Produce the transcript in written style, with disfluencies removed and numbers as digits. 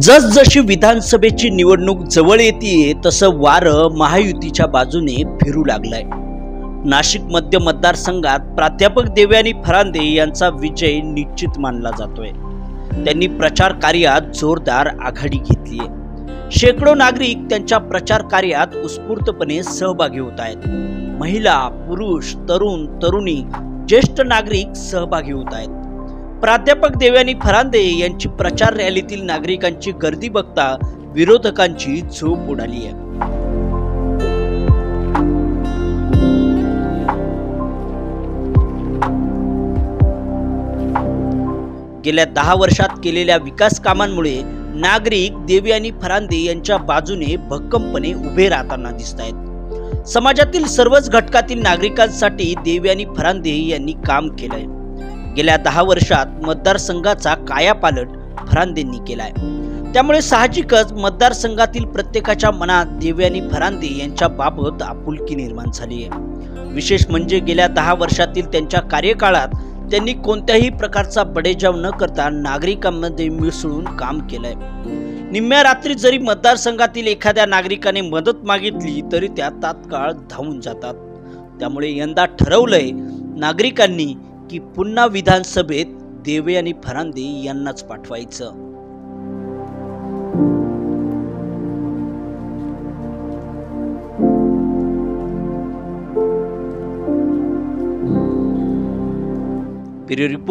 जसजशी विधानसभेची निवडणूक जवळ येते तसं वारं महायुतीच्या बाजूने फिरू लागलंय। नाशिक मध्य मतदारसंघात प्राध्यापक देवयानी फरांदे यांचा विजय निश्चित मानला जातोय। त्यांनी प्रचार कार्यात जोरदार आघाडी घेतली आहे। शेकडो नागरिक त्यांच्या प्रचार कार्यात उत्स्फूर्तपणे सहभागी होत आहेत। महिला, पुरुष, तरुण, तरुणी, ज्येष्ठ नागरिक सहभागी होत आहेत। प्राध्यापक देवयानी फरांदे यांची प्रचार रॅलीतील नागरिकांची गर्दी बघता विरोधकांची झोप उडाली आहे। गेल्या 10 वर्षात केलेल्या विकास कामांमुळे नागरिक देवयानी फरांदे यांच्या बाजूने भक्कमपणे उभे राहताना दिसत आहेत। समाजातील सर्वच घटकातील नागरिकांसाठी देवयानी फरांदे यांनी काम केलंय। गेल्या 10 वर्षात मतदारसंघाचा कायापालट फरांदेंनी केलाय। त्यामुळे साहजिकच मतदारसंघातील प्रत्येकाच्या मनात देवयानी फरांदे यांच्या बाबत आपुलकी निर्माण झाली आहे। विशेष म्हणजे गेल्या 10 वर्षातील त्यांच्या कार्यकाळात त्यांनी कोणत्याही प्रकारचा बडेजाव न करता नागरिकांमध्ये मिसळून काम केलंय। निम्म्या रात्री जरी मतदारसंघातील एखाद्या नागरिकाने मदत मागितली तरी त्या तात्काळ धावून जातात। त्यामुळे यंदा ठरवलंय नागरिकांनी की पुन्हा विधानसभेत देवयानी फरांदे यांनाच पाठवायचं। Bureau report.